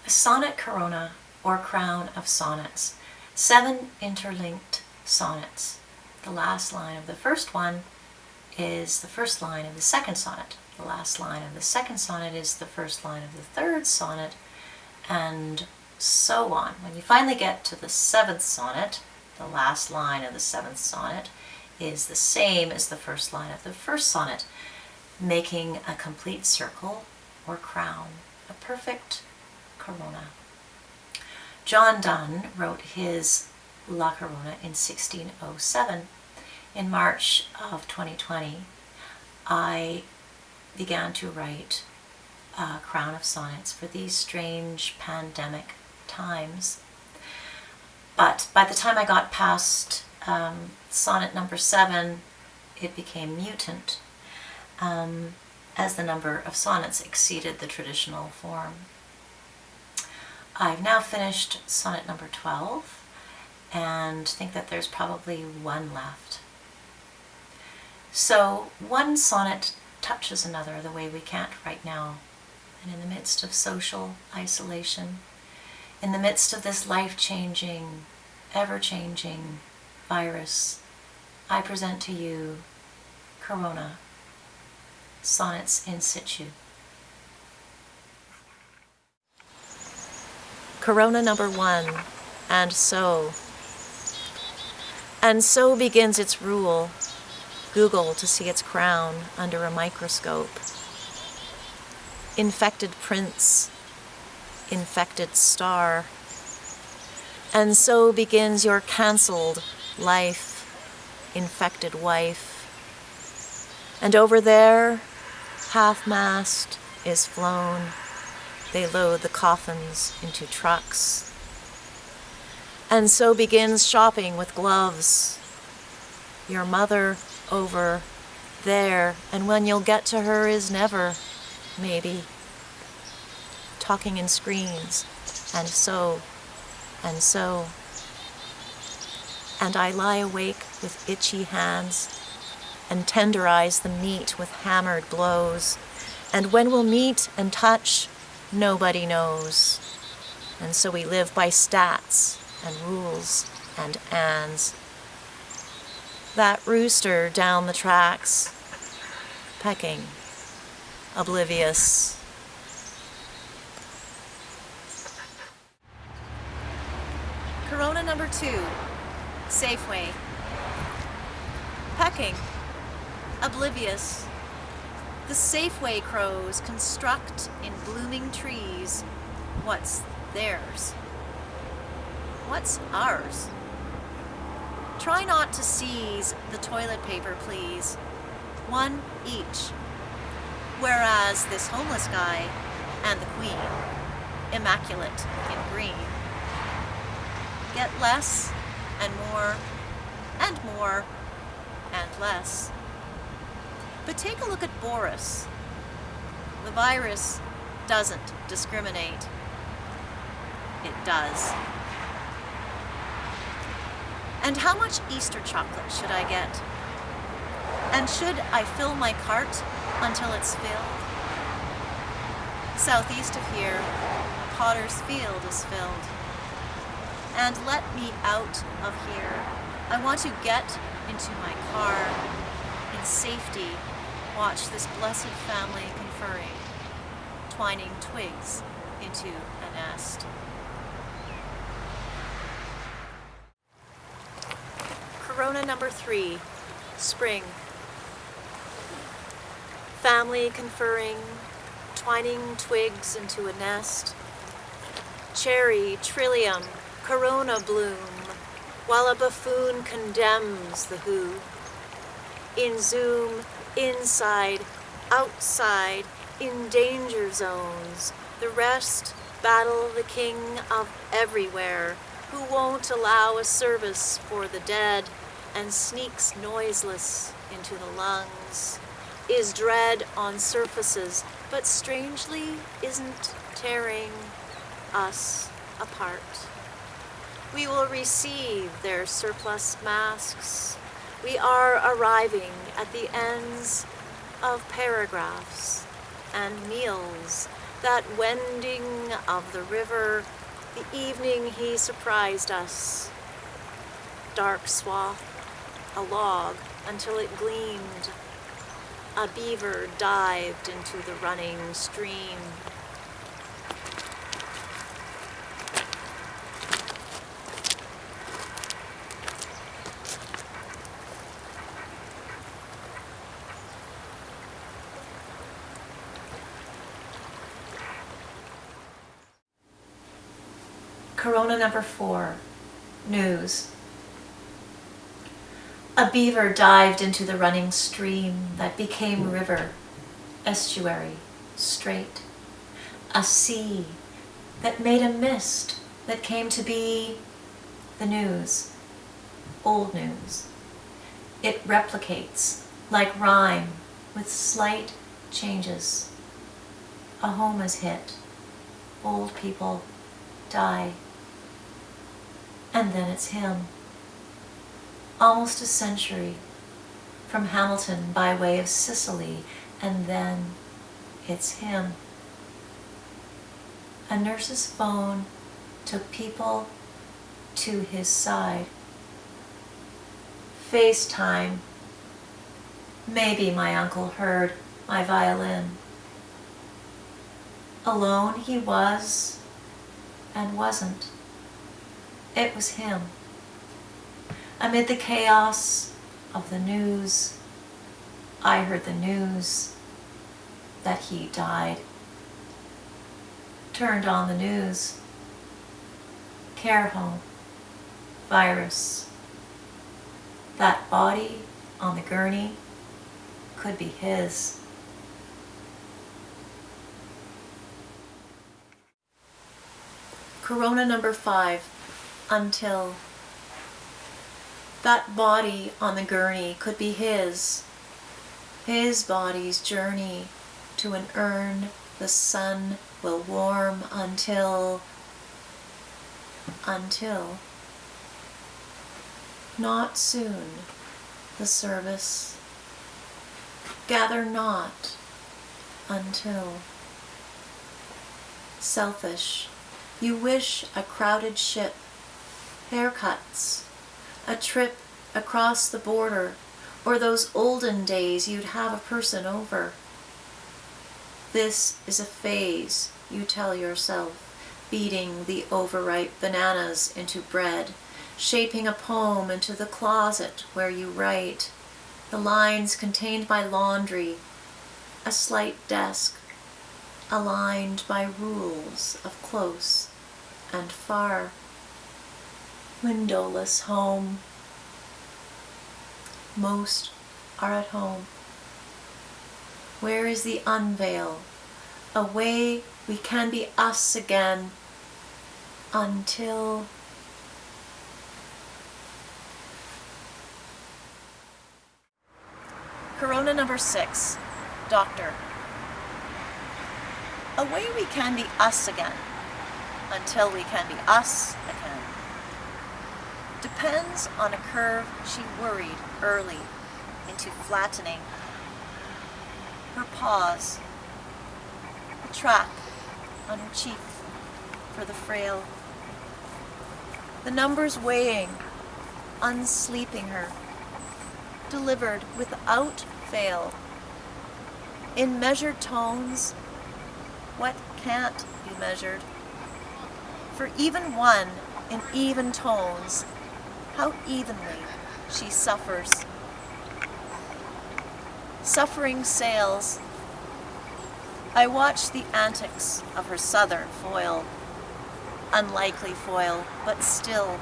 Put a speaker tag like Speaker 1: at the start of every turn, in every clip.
Speaker 1: Sonnet Corona, or Crown of Sonnets. 7 interlinked sonnets. The last line of the first one is the first line of the second sonnet. The last line of the second sonnet is the first line of the third sonnet, and so on. When you finally get to the 7th sonnet, the last line of the 7th sonnet is the same as the first line of the first sonnet, making a complete circle or crown, a perfect corona. John Donne wrote his La Corona in 1607. In March of 2020, I began to write a crown of sonnets for these strange pandemic times. But by the time I got past sonnet number 7, it became mutant, as the number of sonnets exceeded the traditional form. I've now finished sonnet number 12 and think that there's probably one left. So one sonnet touches another the way we can't right now. And in the midst of social isolation, in the midst of this life-changing, ever-changing virus, I present to you Corona, Sonnets in Situ. Corona number 1, and so begins its rule. Google to see its crown under a microscope. Infected prince, infected star. And so begins your cancelled life, infected wife. And over there, half-mast is flown. They load the coffins into trucks. And so begins shopping with gloves. Your mother over there, and when you'll get to her is never, maybe. Talking in screens, and so. And I lie awake with itchy hands and tenderize the meat with hammered blows. And when we'll meet and touch, nobody knows. And so we live by stats and rules and ands. That rooster down the tracks, pecking, oblivious. Corona number 2, Safeway. Pecking, oblivious. The Safeway crows construct in blooming trees what's theirs. What's ours? Try not to seize the toilet paper, please. 1 each. Whereas this homeless guy and the queen, immaculate in green, get less and more and more and less. But take a look at Boris. The virus doesn't discriminate. It does. And how much Easter chocolate should I get? And should I fill my cart until it's filled? Southeast of here, Potter's Field is filled. And let me out of here. I want to get into my car in safety, watch this blessed family conferring, twining twigs into a nest. Corona number 3, Spring. Family conferring, twining twigs into a nest. Cherry, trillium, corona bloom, while a buffoon condemns the who. In Zoom, inside, outside, in danger zones, the rest battle the king of everywhere, who won't allow a service for the dead and sneaks noiseless into the lungs, is dread on surfaces, but strangely isn't tearing us apart. We will receive their surplus masks. We are arriving at the ends of paragraphs and meals that wending of the river, the evening he surprised us. Dark swath, a log until it gleamed. A beaver dived into the running stream. Corona number 4, news. A beaver dived into the running stream that became river, estuary, strait. A sea that made a mist that came to be the news, old news. It replicates like rhyme with slight changes. A home is hit, old people die. And then it's him. Almost a century from Hamilton by way of Sicily, and then it's him. A nurse's phone took people to his side. FaceTime. Maybe my uncle heard my violin. Alone he was and wasn't. It was him. Amid the chaos of the news, I heard the news that he died. Turned on the news. Care home. Virus. That body on the gurney could be his. Corona number 5. Until. That body on the gurney could be his body's journey to an urn the sun will warm until not soon the service. Gather not until. Selfish, you wish a crowded ship, haircuts, a trip across the border, or those olden days you'd have a person over. This is a phase, you tell yourself, beating the overripe bananas into bread, shaping a poem into the closet where you write, the lines contained by laundry, a slight desk, aligned by rules of close and far. Windowless home. Most are at home. Where is the unveil? A way we can be us again until. Corona number 6, doctor. A way we can be us again until we can be us again. Depends on a curve she worried early into flattening. Her pause, a track on her cheek for the frail. The numbers weighing, unsleeping her, delivered without fail. In measured tones, what can't be measured. For even one in even tones, how evenly she suffers. Suffering sails. I watch the antics of her southern foil, unlikely foil, but still,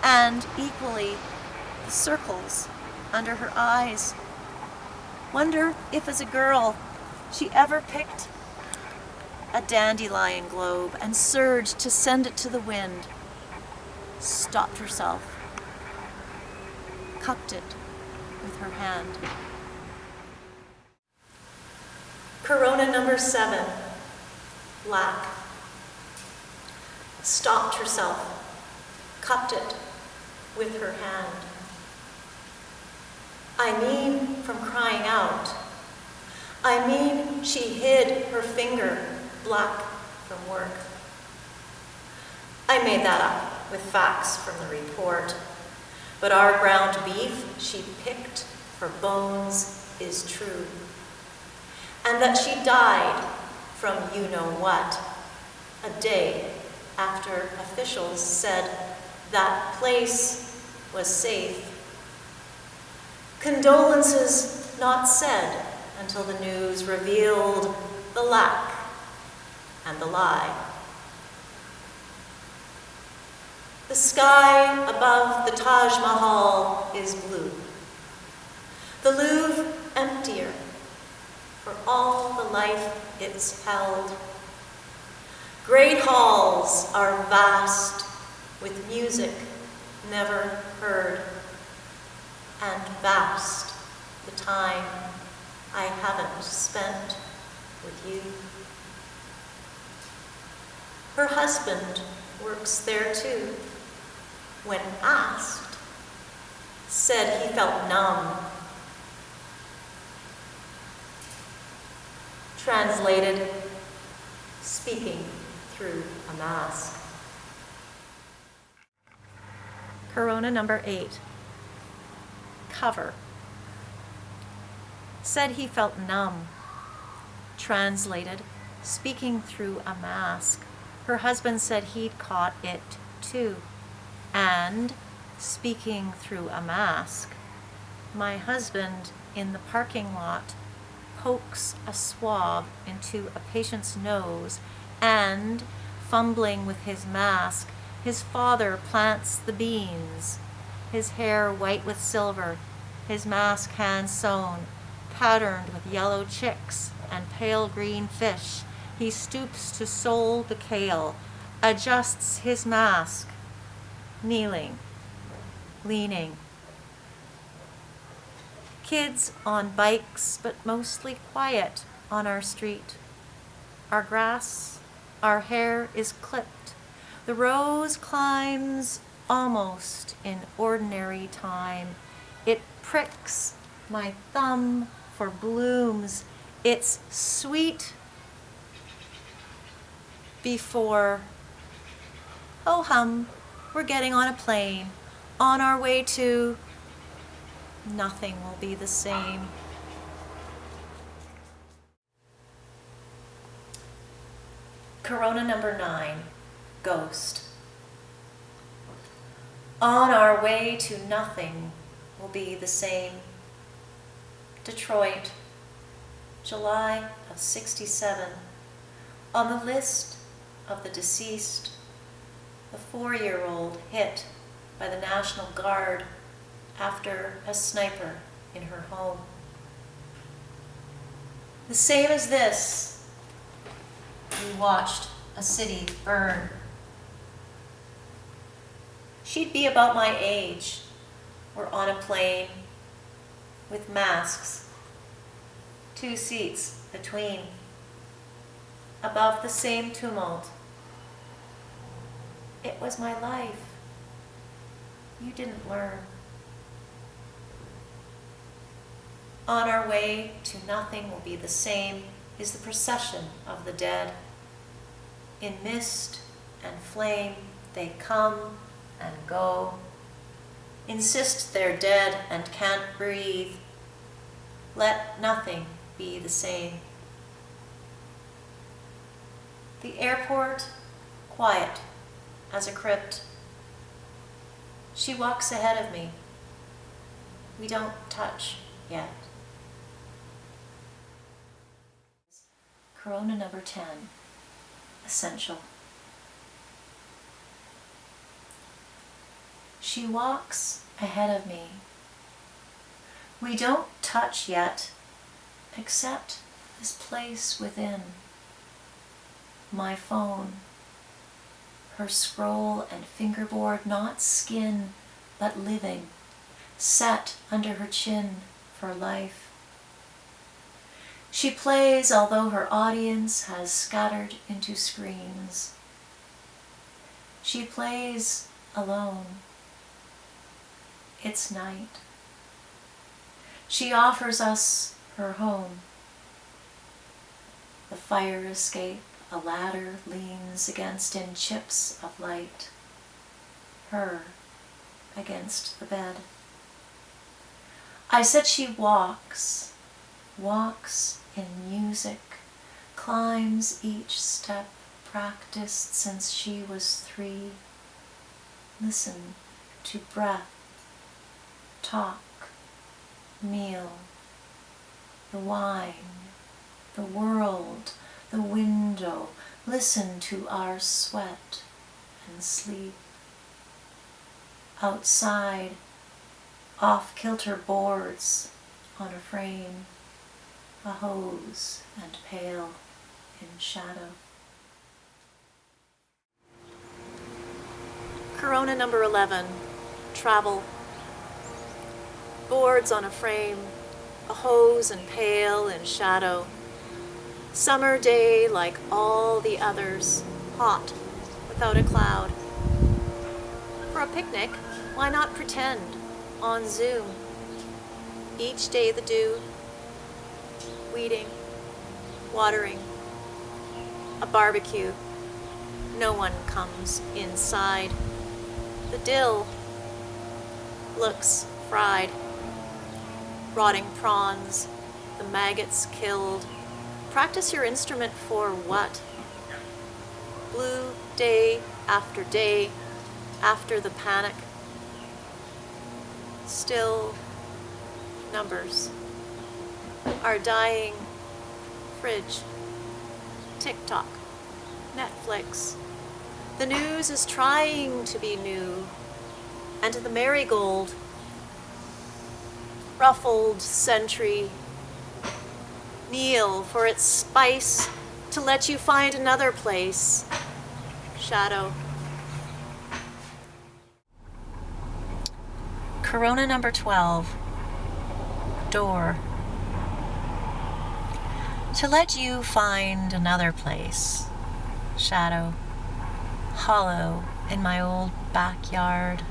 Speaker 1: and equally the circles under her eyes. Wonder if as a girl she ever picked a dandelion globe and surged to send it to the wind. Stopped herself, cupped it with her hand. Corona number 7, black. Stopped herself, cupped it with her hand. I mean from crying out. I mean, she hid her finger black from work. I made that up with facts from the report. But our ground beef she picked for bones is true. And that she died from you-know-what, a day after officials said that place was safe. Condolences not said until the news revealed the lack and the lie. The sky above the Taj Mahal is blue. The Louvre emptier for all the life it's held. Great halls are vast with music never heard, and vast the time I haven't spent with you. Her husband works there too. When asked, said he felt numb. Translated, speaking through a mask. Corona number 8. Cover. Said he felt numb. Translated, speaking through a mask. Her husband said he'd caught it too. And, speaking through a mask, my husband in the parking lot pokes a swab into a patient's nose and, fumbling with his mask, his father plants the beans, his hair white with silver, his mask hand sewn, patterned with yellow chicks and pale green fish. He stoops to sole the kale, adjusts his mask, kneeling, leaning. Kids on bikes, but mostly quiet on our street. Our grass, our hair is clipped. The rose climbs almost in ordinary time. It pricks my thumb for blooms. It's sweet before, oh hum, we're getting on a plane, on our way to, nothing will be the same. Corona number 9, Ghost. On our way to nothing will be the same. Detroit, July of '67. On the list of the deceased, the 4-year-old hit by the National Guard after a sniper in her home. The same as this, we watched a city burn. She'd be about my age. We're on a plane with masks, 2 seats between, above the same tumult. It was my life. You didn't learn. On our way to nothing will be the same is the procession of the dead. In mist and flame they come and go. Insist they're dead and can't breathe. Let nothing be the same. The airport, quiet as a crypt. She walks ahead of me. We don't touch yet. Corona number 10, Essential. She walks ahead of me. We don't touch yet, except this place within. My phone, her scroll and fingerboard, not skin, but living, set under her chin for life. She plays although her audience has scattered into screens. She plays alone. It's night. She offers us her home. fire escape a ladder leans against in chips of light, her against the bed. I said she walks in music, climbs each step practiced since she was 3. Listen to breath, talk, meal, the wine, the world, the window. Listen to our sweat and sleep. Outside, off-kilter boards on a frame, a hose and pail in shadow.
Speaker 2: Corona number 11, travel. Boards on a frame, a hose and pail in shadow. Summer day like all the others, hot, without a cloud. For a picnic, why not pretend, on Zoom? Each day the dew, weeding, watering, a barbecue. No one comes inside. The dill looks fried. Rotting prawns, the maggots killed. Practice your instrument for what? Blue day after the panic. Still numbers. Our dying fridge. TikTok. Netflix. The news is trying to be new. And the marigold. Ruffled sentry. Kneel for its spice to let you find another place. Shadow.
Speaker 1: Corona number 12, door. To let you find another place. Shadow. Hollow in my old backyard.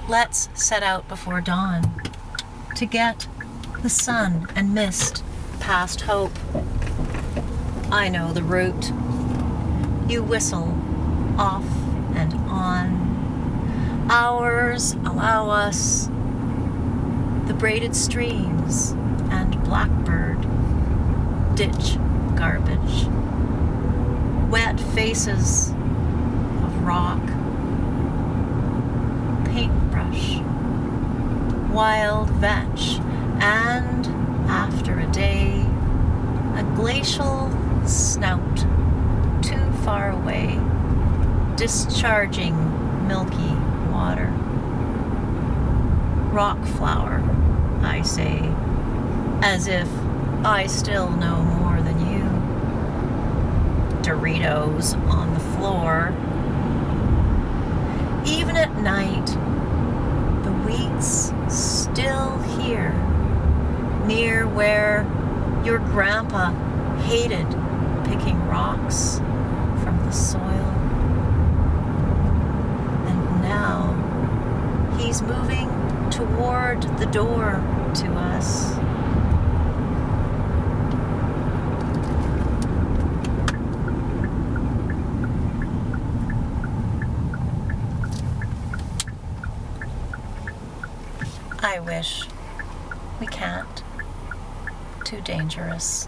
Speaker 1: Let's set out before dawn to get the sun and mist past hope. I know the route. You whistle off and on. Hours allow us the braided streams and blackbird ditch garbage. Wet faces of rock. Paintbrush. Wild vetch. And after a day, a glacial snout too far away, discharging milky water. Rock flower, I say, as if I still know more than you. Doritos on the floor. Even at night, the wheat's still here, near where your grandpa hated picking rocks from the soil. And now he's moving toward the door to us. I wish. We can't. Too dangerous.